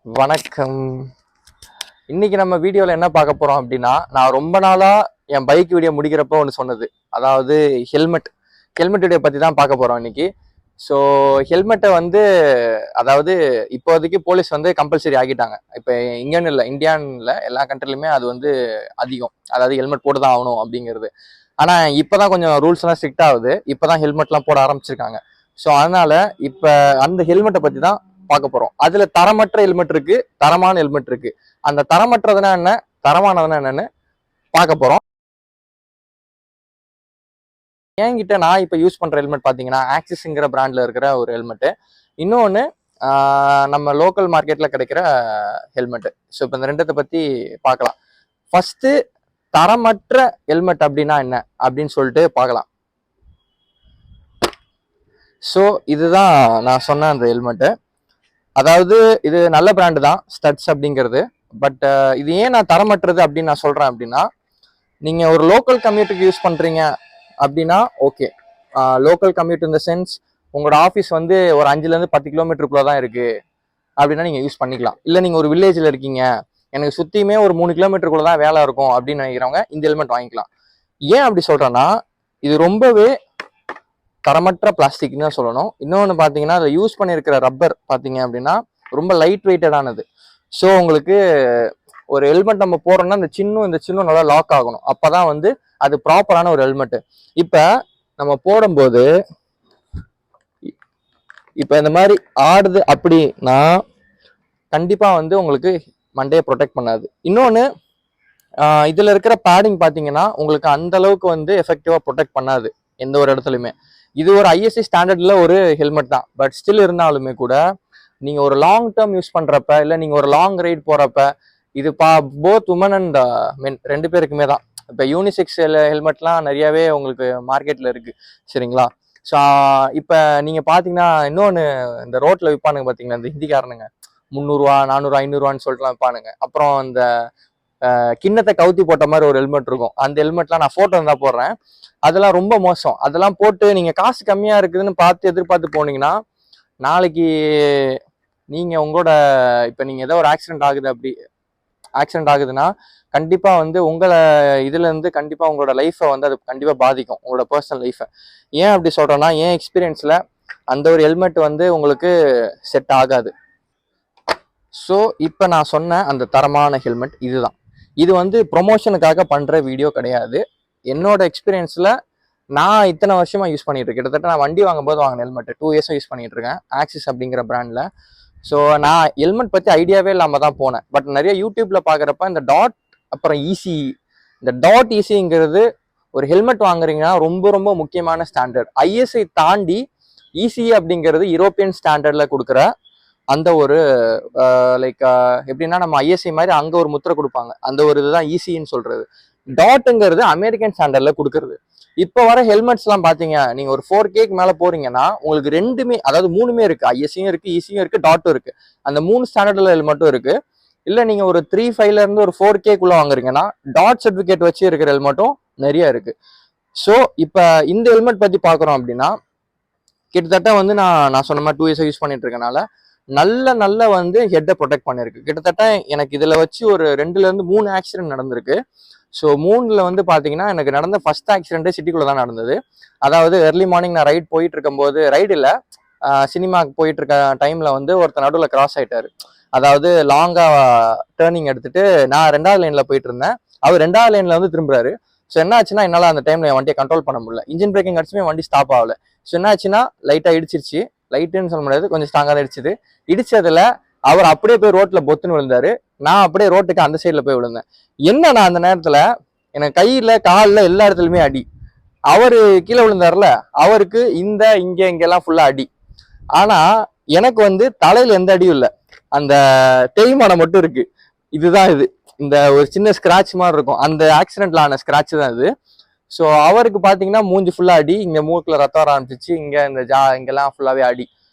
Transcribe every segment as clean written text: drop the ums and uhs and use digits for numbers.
வணக்கம். இன்னைக்கு நம்ம வீடியோல என்ன பார்க்க போறோம் அப்படின்னா, நான் ரொம்ப நாளா என் பைக் வீடியோ முடிக்கிறப்போ ஒன்று சொன்னது. அதாவது ஹெல்மெட் வீடியோ பத்தி தான் பார்க்க போறோம் இன்னைக்கு. ஸோ ஹெல்மெட்டை வந்து அதாவது இப்போதைக்கு போலீஸ் வந்து கம்பல்சரி ஆக்கிட்டாங்க. இப்போ இங்கன்னு இல்லை, இந்தியான்னு இல்லை, எல்லா கண்ட்ரிலுமே அது வந்து அதிகம். அதாவது ஹெல்மெட் போட்டு தான் ஆகணும் அப்படிங்கிறது. ஆனா இப்பதான் கொஞ்சம் ரூல்ஸ் எல்லாம் ஸ்ட்ரிக்ட் ஆகுது. இப்பதான் ஹெல்மெட்லாம் போட ஆரம்பிச்சிருக்காங்க. ஸோ அதனால இப்ப அந்த ஹெல்மெட்டை பத்தி தான் பார்க்க போறோம். அதுல தரமற்ற ஹெல்மெட் இருக்கு, தரமான ஹெல்மெட் இருக்கு. அந்த தரமற்றதுனா என்ன, தரமானதுனா என்னன்னு பார்க்க போறோம். என்கிட்ட நான் இப்ப யூஸ் பண்ற ஹெல்மெட் பாத்தீங்கன்னா ஆக்சிஸ்ங்கிற பிராண்ட்ல இருக்கிற ஒரு ஹெல்மெட். இன்னொன்னு நம்ம லோக்கல் மார்க்கெட்ல கிடைக்கிற ஹெல்மெட். ஸோ இப்போ இந்த ரெண்டத்தை பத்தி பார்க்கலாம். ஃபர்ஸ்ட் தரமற்ற ஹெல்மெட் அப்படின்னா என்ன அப்படின்னு சொல்லிட்டு பார்க்கலாம். ஸோ இதுதான் நான் சொன்ன அந்த ஹெல்மெட்டு. அதாவது இது நல்ல பிராண்டு தான், ஸ்டட்ஸ் அப்படிங்கிறது. பட் இது ஏன் நான் தரமற்றது அப்படின்னு நான் சொல்றேன் அப்படின்னா, நீங்க ஒரு லோக்கல் கம்யூட்டுக்கு யூஸ் பண்றீங்க அப்படின்னா ஓகே. லோக்கல் கம்யூட் இந்த சென்ஸ் உங்களோட ஆஃபீஸ் வந்து ஒரு 5ல இருந்து 10 கிலோமீட்டருக்குள்ள தான் இருக்கு அப்படின்னா நீங்க யூஸ் பண்ணிக்கலாம். இல்லை நீங்க ஒரு வில்லேஜில் இருக்கீங்க, எனக்கு சுத்தியுமே ஒரு 3 கிலோமீட்டருக்குள்ள தான் வேலை இருக்கும் அப்படின்னு நினைக்கிறவங்க இந்த ஹெல்மெட் வாங்கிக்கலாம். ஏன் அப்படி சொல்றேன்னா, இது ரொம்பவே தரமற்ற பிளாஸ்டிக்னு தான் சொல்லணும். இன்னொன்று பார்த்தீங்கன்னா, அதில் யூஸ் பண்ணியிருக்கிற ரப்பர் பார்த்தீங்க அப்படின்னா ரொம்ப லைட் வெயிட்டடானது. ஸோ உங்களுக்கு ஒரு ஹெல்மெட் நம்ம போடுறோம்னா இந்த சின்னம் நல்லா லாக் ஆகணும். அப்பதான் வந்து அது ப்ராப்பரான ஒரு ஹெல்மெட். இப்போ நம்ம போடும்போது இப்போ இந்த மாதிரி ஆடுது அப்படின்னா கண்டிப்பா வந்து உங்களுக்கு மண்டையை ப்ரொடெக்ட் பண்ணாது. இன்னொன்று இதுல இருக்கிற பேடிங் பார்த்தீங்கன்னா உங்களுக்கு அந்த அளவுக்கு வந்து எஃபெக்டிவா ப்ரொடெக்ட் பண்ணாது எந்த ஒரு இடத்துலையுமே. இது ஒரு ஐஎஸ்ஐ ஸ்டாண்டர்ட்ல ஒரு ஹெல்மெட் தான். பட் ஸ்டில் இருந்தாலுமே கூட நீங்க ஒரு லாங் டேர்ம் யூஸ் பண்றப்ப, இல்லை நீங்க ஒரு லாங் ரைட் போறப்ப, இது போத் உமன் அண்ட் மென் ரெண்டு பேருக்குமே தான். இப்போ யூனிசெக்ஸ் ஹெல்மெட்லாம் நிறையவே உங்களுக்கு மார்க்கெட்ல இருக்கு, சரிங்களா? ஸோ இப்போ நீங்க பாத்தீங்கன்னா இன்னொன்று, இந்த ரோட்ல விற்பானுங்க பாத்தீங்கன்னா இந்த ஹிந்திக்காரனுங்க, 300 400 500 சொல்லிட்டுலாம் விற்பானுங்க. அப்புறம் இந்த கிண்ணத்தை கவுத்தி போட்ட மாதிரி ஒரு ஹெல்மெட் இருக்கும். அந்த ஹெல்மெட்லாம் நான் போட்டோ இருந்தா போடுறேன். அதெல்லாம் ரொம்ப மோசம். அதெல்லாம் போட்டு நீங்க காசு கம்மியா இருக்குதுன்னு பார்த்து எதிர்பார்த்து போனீங்கன்னா, நாளைக்கு நீங்க உங்களோட இப்ப நீங்க ஏதோ ஒரு ஆக்சிடென்ட் ஆகுதுன்னா கண்டிப்பா வந்து உங்களை இதுல இருந்து கண்டிப்பா உங்களோட லைஃபை வந்து அது கண்டிப்பா பாதிக்கும், உங்களோட பர்சனல் லைஃபை. ஏன் அப்படி சொல்றேன்னா, என் எக்ஸ்பீரியன்ஸ்ல அந்த ஒரு ஹெல்மெட் வந்து உங்களுக்கு செட் ஆகாது. ஸோ இப்போ நான் சொன்ன அந்த தரமான ஹெல்மெட் இதுதான். இது வந்து ப்ரொமோஷனுக்காக பண்ற வீடியோ கிடையாது. என்னோட எக்ஸ்பீரியன்ஸ்ல நான் இத்தனை வருஷமா யூஸ் பண்ணிட்டு இருக்கேன். கிட்டத்தட்ட நான் வண்டி வாங்கும்போது வாங்கின ஹெல்மெட் 2 இயர்ஸா யூஸ் பண்ணிட்டு இருக்கேன், ஆக்சிஸ் அப்படிங்கிற பிராண்ட்ல. ஸோ நான் ஹெல்மெட் பத்தி ஐடியாவே இல்லாம தான் போனேன். பட் நிறைய யூடியூப்ல பாக்குறப்ப இந்த டாட் அப்புறம் ஈசி, இந்த டாட் ஈசிங்கிறது ஒரு ஹெல்மெட் வாங்குறீங்கன்னா ரொம்ப ரொம்ப முக்கியமான ஸ்டாண்டர்ட். ஐஎஸ்ஐ தாண்டி ஈசி அப்படிங்கிறது யூரோப்பியன் ஸ்டாண்டர்ட்ல கொடுக்குற அந்த ஒரு லைக் எப்படின்னா நம்ம ஐஎஸ்ஐ மாதிரி அங்க ஒரு முத்திரை கொடுப்பாங்க, அந்த ஒரு இதுதான் ஈசின்னு சொல்றது. டாட்டுங்கிறது அமெரிக்கன் ஸ்டாண்டர்ட்ல கொடுக்கறது. இப்போ வர ஹெல்மெட்ஸ் எல்லாம் பாத்தீங்க, நீங்க ஒரு 4Kக்கு மேல போறீங்கன்னா உங்களுக்கு ரெண்டுமே, அதாவது மூணுமே இருக்கு, ஐஎஸ்சியும் இருக்கு, ஈசியும் இருக்கு, டாட்டும் இருக்கு. அந்த 3 ஸ்டாண்டர்ட்ல ஹெல்மெட்டும் இருக்கு. இல்ல நீங்க ஒரு 3.5ல இருந்து ஒரு 4Kக்குள்ள வாங்குறீங்கன்னா டாட் சர்டிபிகேட் வச்சு இருக்கிற ஹெல்மெட்டும் நிறைய இருக்கு. ஸோ இப்போ இந்த ஹெல்மெட் பத்தி பாக்குறோம் அப்படின்னா, கிட்டத்தட்ட வந்து நான் சொன்ன மாதிரி 2 இயர்ஸ் யூஸ் பண்ணிட்டு இருக்கனால நல்ல வந்து ஹெட்டை ப்ரொடெக்ட் பண்ணிருக்கு. கிட்டத்தட்ட எனக்கு இதுல வச்சு ஒரு 2ல இருந்து 3 ஆக்சிடென்ட் நடந்திருக்கு. ஸோ 3ல வந்து பாத்தீங்கன்னா எனக்கு நடந்த ஃபர்ஸ்ட் ஆக்சிடென்ட்டே சிட்டிக்குள்ள தான் நடந்தது. அதாவது ஏர்லி மார்னிங் நான் ரைட் போயிட்டு இருக்கும்போது, ரைடு இல்லை சினிமாக்கு போயிட்டு இருக்க டைம்ல வந்து ஒருத்தர் நடுவில் கிராஸ் ஆயிட்டாரு. அதாவது லாங்கா டேர்னிங் எடுத்துட்டு நான் 2வது லைன்ல போயிட்டு இருந்தேன், அவர் 2வது லைன்ல வந்து திரும்புறாரு. ஸோ என்ன ஆச்சுன்னா, என்னால் அந்த டைம்ல என் வண்டியை கண்ட்ரோல் பண்ண முடியல. இன்ஜின் பிரேக்கிங் அடிச்சுமே வண்டி ஸ்டாப் ஆகல. ஸோ என்ன ஆச்சுன்னா, லைட்டா இடிச்சிருச்சு. லைட்டுன்னு சொல்ல முடியாது, கொஞ்சம் ஸ்ட்ராங்கா தான் இடிச்சுது. இடிச்சதுல அவர் அப்படியே போய் ரோட்ல பொத்துன்னு விழுந்தாரு. நான் அப்படியே ரோட்டுக்கு அந்த சைட்ல போய் விழுந்தேன். என்ன நான் அந்த நேரத்துல எனக்கு கையில காலில் எல்லா இடத்துலயுமே அடி. அவரு கீழே விழுந்தாருல, அவருக்கு இங்கெல்லாம் ஃபுல்லா அடி. ஆனா எனக்கு வந்து தலையில எந்த அடியும் இல்லை, அந்த தேய்மானம் மட்டும் இருக்கு. இதுதான் இது, இந்த ஒரு சின்ன ஸ்கிராட்ச் மாதிரி இருக்கும், அந்த ஆக்சிடென்ட்ல ஆன ஸ்கிராட்ச் தான் இது. ஸோ அவருக்கு பாத்தீங்கன்னா மூஞ்சி ஃபுல்லா அடி, இங்க மூக்குல ரத்தம் வர ஆரம்பிச்சிச்சு, இங்க இந்த இங்கெல்லாம் ஃபுல்லாவே அடி.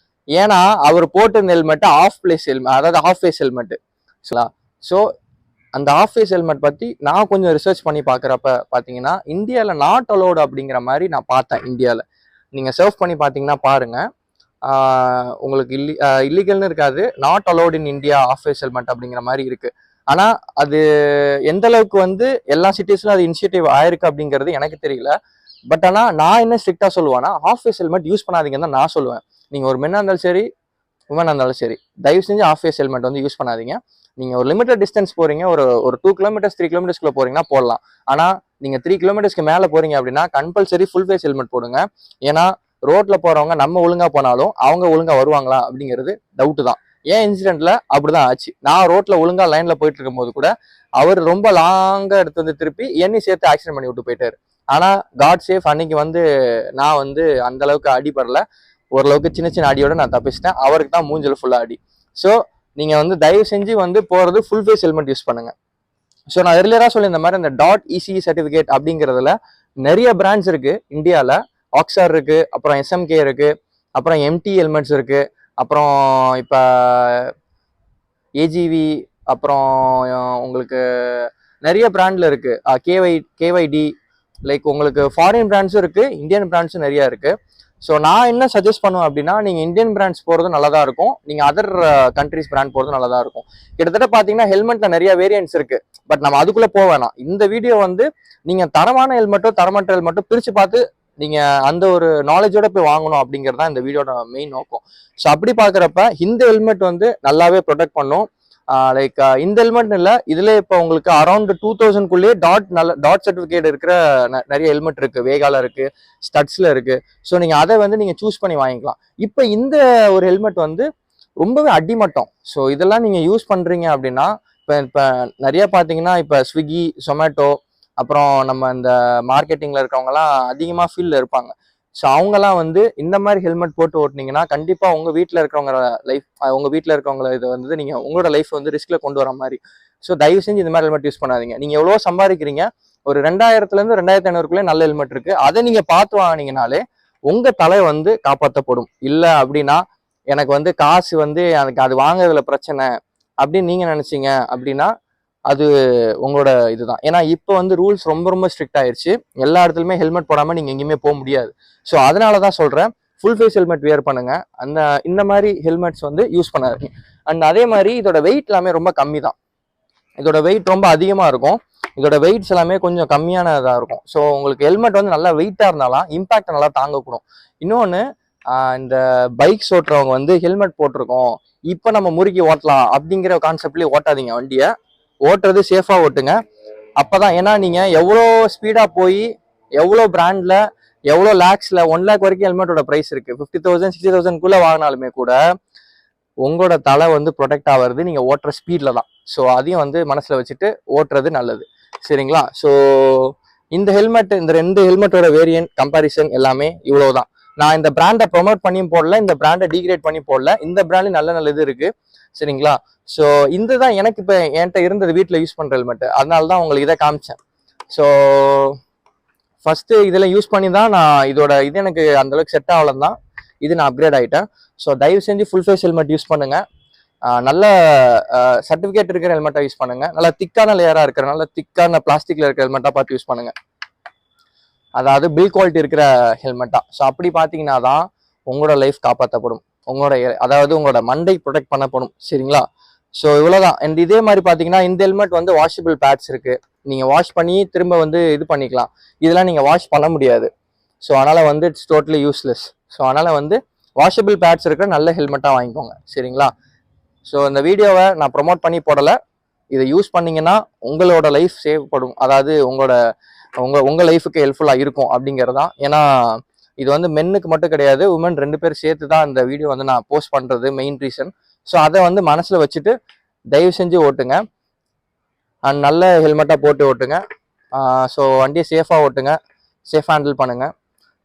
ஏன்னா அவர் போட்டிருந்த helmet half face helmet. So அந்த ஆஃப் ஃபேஸ் ஹெல்மெட் பத்தி நான் கொஞ்சம் ரிசர்ச் பண்ணி பாக்குறப்ப பாத்தீங்கன்னா இந்தியாவில் நாட் அலோடு அப்படிங்கிற மாதிரி நான் பார்த்தேன். இந்தியாவில் நீங்க சர்ச் பண்ணி பாத்தீங்கன்னா பாருங்க, உங்களுக்கு இல்லீகல்னு இருக்காது, not allowed in India half face helmet அப்படிங்கிற மாதிரி இருக்கு. ஆனா அது எந்த அளவுக்கு வந்து எல்லா சிட்டிஸ்ல அது இனிஷியேட்டிவ் ஆயிருக்கு அப்படிங்கிறது எனக்கு தெரியல. பட் ஆனா நான் என்ன ஸ்ட்ரிக்டா சொல்லுவேன்னா, ஆஃப் ஃபேஸ் ஹெல்மெட் யூஸ் பண்ணாதீங்கன்னு தான் நான் சொல்லுவேன். நீங்க ஒரு மென்னா இருந்தாலும் சரி, உமனா இருந்தாலும் சரி, தயவு செஞ்சு ஆஃப் ஃபேஸ் ஹெல்மெட் வந்து யூஸ் பண்ணாதீங்க. நீங்க ஒரு லிமிட்டட் டிஸ்டன்ஸ் போறீங்க, ஒரு 2 கிலோமீட்டர்ஸ் 3 கிலோமீட்டர்ஸ்க்குள்ள போறீங்கன்னா போடலாம். ஆனா நீங்க 3 கிலோமீட்டர்ஸ்க்கு மேல போறீங்க அப்படின்னா கம்பல்சரி ஃபுல் ஃபேஸ் ஹெல்மெட் போடுங்க. ஏன்னா ரோட்ல போறவங்க நம்ம ஒழுங்கா போனாலும் அவங்க ஒழுங்கா வருவாங்களா அப்படிங்கிறது டவுட் தான். ஏன் இன்சிடென்ட்ல அப்படிதான் ஆச்சு. நான் ரோட்ல ஒழுங்கா லைன்ல போயிட்டு இருக்கும் போது கூட அவர் ரொம்ப லாங்கா எடுத்து வந்து திருப்பி என்னையும் சேர்த்து ஆக்சிடென்ட் பண்ணி விட்டு போயிட்டாரு. ஆனா காட் சேஃப், அன்னைக்கு வந்து நான் வந்து அந்த அளவுக்கு அடிபடல. ஓரளவுக்கு சின்ன சின்ன அடியோட நான் தப்பிச்சிட்டேன். அவருக்கு தான் மூஞ்சில ஃபுல்லா அடி. ஸோ நீங்க வந்து தயவு செஞ்சு வந்து போறது ஃபுல் ஃபேஸ் ஹெல்மெட் யூஸ் பண்ணுங்க. ஸோ நான் எர்லியரா சொல்லி இந்த மாதிரி இந்த டாட் இசிஇ சர்டிஃபிகேட் அப்படிங்கிறதுல நிறைய பிராண்ட்ஸ் இருக்கு இந்தியாவில். ஆக்ஸார் இருக்கு, அப்புறம் எஸ்எம்கே இருக்கு, அப்புறம் எம்டி ஹெல்மெட்ஸ் இருக்கு, அப்புறம் இப்போ ஏஜிவி, அப்புறம் உங்களுக்கு நிறைய பிராண்ட்ல இருக்கு. கேஒய்டி, லைக் உங்களுக்கு ஃபாரின் பிராண்ட்ஸும் இருக்கு, இந்தியன் பிராண்ட்ஸும் நிறைய இருக்கு. ஸோ நான் என்ன சஜஸ்ட் பண்ணுவேன் அப்படின்னா, நீங்கள் இந்தியன் பிராண்ட்ஸ் போகிறது நல்லதா இருக்கும், நீங்கள் அதர் கண்ட்ரிஸ் பிராண்ட் போகிறது நல்லதா இருக்கும். கிட்டத்தட்ட பார்த்தீங்கன்னா ஹெல்மெட்ல நிறைய வேரியன்ட்ஸ் இருக்கு. பட் நம்ம அதுக்குள்ள போக வேணாம். இந்த வீடியோ வந்து நீங்க தரமான ஹெல்மெட்டோ தரமற்ற ஹெல்மெட்டோ பிரிச்சு பார்த்து நீங்க அந்த ஒரு நாலேஜோட போய் வாங்கணும் அப்படிங்கிறது தான் இந்த வீடியோட மெயின் நோக்கம். ஸோ அப்படி பார்க்குறப்ப இந்த ஹெல்மெட் வந்து நல்லாவே ப்ரொடெக்ட் பண்ணும். லைக் இந்த ஹெல்மெட் இல்லை, இதுல இப்போ உங்களுக்கு அரௌண்ட் 2000 டாட் சர்டிஃபிகேட் இருக்கிற நிறைய ஹெல்மெட் இருக்கு. வேகால இருக்கு, ஸ்டட்ஸ்ல இருக்கு. ஸோ நீங்க அதை வந்து நீங்க சூஸ் பண்ணி வாங்கிக்கலாம். இப்போ இந்த ஒரு ஹெல்மெட் வந்து ரொம்பவே அடிமட்டம். ஸோ இதெல்லாம் நீங்க யூஸ் பண்றீங்க அப்படின்னா, இப்போ நிறைய பார்த்தீங்கன்னா இப்போ ஸ்விக்கி, சொமேட்டோ, அப்புறம் நம்ம இந்த மார்க்கெட்டிங்ல இருக்கவங்கலாம் அதிகமாக ஃபீல்டில் இருப்பாங்க. ஸோ அவங்கலாம் வந்து இந்த மாதிரி ஹெல்மெட் போட்டு ஓட்டினீங்கன்னா கண்டிப்பாக உங்கள் வீட்டில் இருக்கிறவங்க லைஃப், உங்கள் வீட்டில் இருக்கவங்கள இதை வந்து நீங்கள் உங்களோட லைஃப் வந்து ரிஸ்கில் கொண்டு வர மாதிரி. ஸோ தயவு செஞ்சு இந்த மாதிரி ஹெல்மெட் யூஸ் பண்ணாதீங்க. நீங்கள் எவ்வளோ சம்பாதிக்கிறீங்க, ஒரு 2000 2500 நல்ல ஹெல்மெட் இருக்கு, அதை நீங்கள் பார்த்து வாங்கினீங்கனாலே உங்கள் தலை வந்து காப்பாற்றப்படும். இல்லை அப்படின்னா எனக்கு வந்து காசு வந்து எனக்கு அது வாங்குறதுல பிரச்சனை அப்படின்னு நீங்கள் நினச்சிங்க அப்படின்னா அது உங்களோட இதுதான். ஏன்னா இப்போ வந்து ரூல்ஸ் ரொம்ப ரொம்ப ஸ்ட்ரிக்ட் ஆயிடுச்சு. எல்லா இடத்துலையுமே ஹெல்மெட் போடாமல் நீங்கள் எங்கேயுமே போக முடியாது. ஸோ அதனால தான் சொல்கிறேன், ஃபுல் ஃபேஸ் ஹெல்மெட் வியர் பண்ணுங்க. இந்த மாதிரி ஹெல்மெட்ஸ் வந்து யூஸ் பண்ணாதீங்க. அண்ட் அதே மாதிரி இதோட வெயிட் எல்லாமே ரொம்ப கம்மி தான். இதோட வெயிட் ரொம்ப அதிகமாக இருக்கும். இதோட வெயிட்ஸ் எல்லாமே கொஞ்சம் கம்மியானதாக இருக்கும். ஸோ உங்களுக்கு ஹெல்மெட் வந்து நல்லா வெயிட்டாக இருந்தாலும் இம்பாக்ட் நல்லா தாங்கக்கூடும். இன்னொன்று, இந்த பைக்ஸ் ஓட்டுறவங்க வந்து ஹெல்மெட் போட்டிருக்கோம் இப்போ நம்ம முறுக்கி ஓட்டலாம் அப்படிங்கிற கான்செப்ட்லேயே ஓட்டாதீங்க. வண்டியை ஓட்டுறது சேஃபா ஓட்டுங்க. அப்பதான், ஏன்னா நீங்க எவ்வளோ ஸ்பீடா போய் எவ்வளோ பிராண்ட்ல எவ்வளோ லேக்ஸ்ல 1 lakh வரைக்கும் ஹெல்மெட்டோட பிரைஸ் இருக்கு. 50,000 60,000 வாங்கினாலுமே கூட உங்களோட தலை வந்து ப்ரொடெக்ட் ஆகிறது நீங்க ஓட்டுற ஸ்பீட்ல தான். ஸோ அதையும் வந்து மனசுல வச்சுட்டு ஓட்டுறது நல்லது, சரிங்களா? ஸோ இந்த ஹெல்மெட், இந்த 2 ஹெல்மெட்டோட வேரியன்ட் கம்பாரிசன் எல்லாமே இவ்வளவுதான். நான் இந்த பிராண்டை ப்ரொமோட் பண்ணியும் போடல, இந்த பிராண்டை டீக்ரேட் பண்ணி போடல. இந்த பிராண்ட்ல நல்ல இது இருக்கு, சரிங்களா? ஸோ இந்த தான் எனக்கு இப்போ என்கிட்ட இருந்தது வீட்டில் யூஸ் பண்ணுற ஹெல்மெட். அதனால தான் உங்களுக்கு இதை காமிச்சேன். ஸோ ஃபர்ஸ்ட் இதில் யூஸ் பண்ணி தான் நான் இதோட இது எனக்கு அந்த அளவுக்கு செட் ஆகலன்னு தான் இது நான் அப்கிரேட் ஆகிட்டேன். ஸோ தயவு செஞ்சு ஃபுல் ஃபேஸ் ஹெல்மெட் யூஸ் பண்ணுங்க. நல்ல சர்டிஃபிகேட் இருக்கிற ஹெல்மெட்டாக யூஸ் பண்ணுங்க. நல்லா திக்கான லேயராக இருக்கிற, நல்ல திக்கான பிளாஸ்டிக்ல இருக்கிற ஹெல்மெட்டாக பார்த்து யூஸ் பண்ணுங்க. அதாவது பில் குவாலிட்டி இருக்கிற ஹெல்மெட்டா. ஸோ அப்படி பார்த்தீங்கன்னா தான் உங்களோட லைஃப் காப்பாற்றப்படும். அதாவது உங்களோட மண்டை ப்ரொடெக்ட் பண்ணப்படும், சரிங்களா? ஸோ இவ்வளோதான். அண்ட் இதே மாதிரி பார்த்தீங்கன்னா இந்த ஹெல்மெட் வந்து வாஷபிள் பேட்ஸ் இருக்கு. நீங்கள் வாஷ் பண்ணி திரும்ப வந்து இது பண்ணிக்கலாம். இதெல்லாம் நீங்கள் வாஷ் பண்ண முடியாது. ஸோ அதனால் வந்து இட்ஸ் டோட்டலி யூஸ்லெஸ். ஸோ அதனால் வந்து வாஷபிள் பேட்ஸ் இருக்கிற நல்ல ஹெல்மெட்டாக வாங்கிக்கோங்க, சரிங்களா? ஸோ இந்த வீடியோவை நான் ப்ரொமோட் பண்ணி போடலை. இதை யூஸ் பண்ணீங்கன்னா உங்களோட லைஃப் சேவ்படும். அதாவது உங்கள் லைஃபுக்கு ஹெல்ப்ஃபுல்லாக இருக்கும் அப்படிங்கிறதான். ஏன்னா இது வந்து மென்னுக்கு மட்டும் கிடையாது, உமன் 2 பேர் சேர்த்து தான் இந்த வீடியோ வந்து நான் போஸ்ட் பண்ணுறது மெயின் ரீசன். ஸோ அதை வந்து மனசில் வச்சுட்டு தயவு செஞ்சு ஓட்டுங்க. அண்ட் நல்ல ஹெல்மெட்டாக போட்டு ஓட்டுங்க. ஸோ வண்டியை சேஃபாக ஓட்டுங்க, சேஃபாக ஹேண்டில் பண்ணுங்க.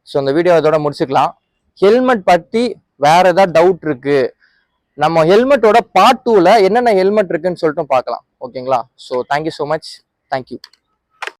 ஸோ இந்த வீடியோ இதோட முடிச்சுக்கலாம். ஹெல்மெட் பற்றி வேற ஏதாவது டவுட் இருக்கு, நம்ம ஹெல்மெட்டோட பார்ட் 2ல என்னென்ன ஹெல்மெட் இருக்குன்னு சொல்லிட்டு பார்க்கலாம், ஓகேங்களா? So thank you so much, thank you.